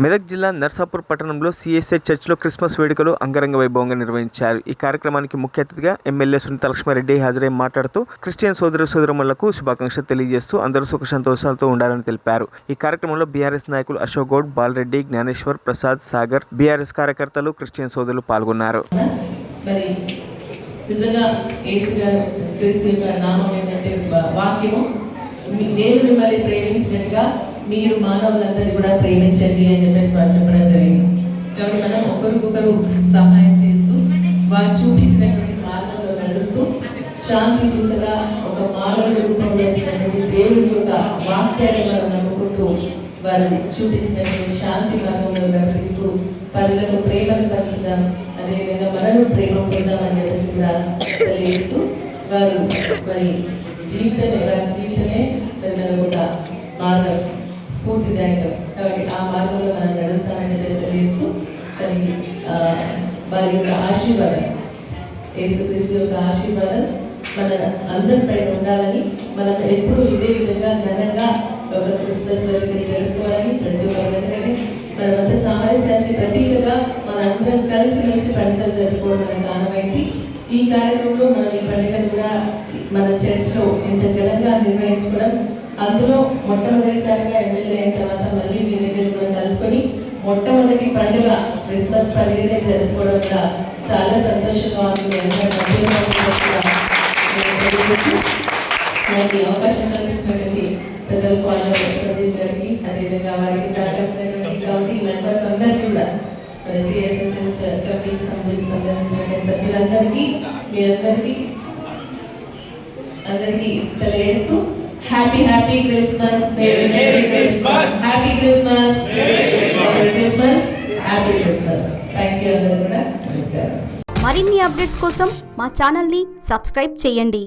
మెదక్ జిల్లా నర్సాపూర్ పట్టణంలో సిఎస్ఐ చర్చిలో క్రిస్మస్ వేడుకలు అంగరంగ వైభవంగా నిర్వహించారు. ఈ కార్యక్రమానికి ముఖ్య అతిథిగా ఎమ్మెల్యే సునీత లక్ష్మారెడ్డి హాజరై మాట్లాడుతూ క్రిస్టియన్ సోదరులకు శుభాకాంక్షలు తెలియజేస్తూ అందరూ సుఖ సంతోషాలతో ఉండాలని తెలిపారు. ఈ కార్యక్రమంలో బీఆర్ఎస్ నాయకులు అశోక్ గౌడ్, బాలరెడ్డి, జ్ఞానేశ్వర్, ప్రసాద్, సాగర్, బీఆర్ఎస్ కార్యకర్తలు, క్రిస్టియన్ సోదరులు పాల్గొన్నారు. మీరు మానవులందరినీ కూడా ప్రేమించండి అని చెప్పేసి వారు చెప్పడం జరిగింది. కాబట్టి మనం ఒకరికొకరు సహాయం చేస్తూ వారు చూపించినటువంటి మార్గంలో నడుస్తూ శాంతి దూతగా ఒక మానవుల రూపంలో వచ్చినటువంటి దేవుడి యొక్క వాక్యాన్ని మనం నమ్ముకుంటూ వారు చూపించినటువంటి శాంతి మార్గంలో నడిపిస్తూ పనులకు ప్రేమను పంచుదాం, అదేవిధంగా మనను ప్రేమ పొందామని చెప్పేసి కూడా తెలియజేస్తూ వారు మరి జీవితమే ఒక మార్గం స్ఫూర్తిదాయకం. కాబట్టి ఆ మార్గంలో మనం నడుస్తామని తెలియజేస్తూ మరి వారి యొక్క ఆశీర్వాదం, యేసుక్రీస్తు యొక్క ఆశీర్వాదం మన అందరిపై ఉండాలని, మనం ఎప్పుడు ఇదే విధంగా ఘనంగా ఒక క్రిస్మస్ వేడుకలు జరుపుకోవాలని ప్రతి ఒక్కరికి మనమంతా సామరస్యానికి ప్రతీకగా మన అందరం కలిసి పండుగలు జరుపుకోవడం కారణమైంది. ఈ కార్యక్రమంలో మనం ఈ పండుగను కూడా మన చర్చ్లో ఇంత ఘనంగా నిర్వహించుకోవడం, అందులో మొట్టమొదటిసారిగా ఎమ్మెల్యే అయిన తర్వాత మళ్ళీ మీ దగ్గర కూడా కలుసుకొని మొట్టమొదటి పండుగ క్రిస్మస్ పండుగనే జరుపుకోవడం కూడా చాలా సంతోషంగా ఉంది. నాకు అవకాశం కల్పించినటువంటి పెద్దలు ప్రదీప్ గారికి, అదేవిధంగా వారికి సహకరిస్తున్నటువంటి కమిటీ మెంబర్స్ అందరికీ కూడా సిఎస్ఎస్ కమిటీ సంబంధించిన సభ్యులందరికీ మీ అందరికీ తెలియజేస్తూ happy Christmas, merry Christmas, happy Christmas, merry Christmas, happy Christmas. Thank you అందరూ కూడా. నమస్కారం. మరిన్ని అప్డేట్స్ కోసం మా ఛానల్ని సబ్స్క్రైబ్ చేయండి.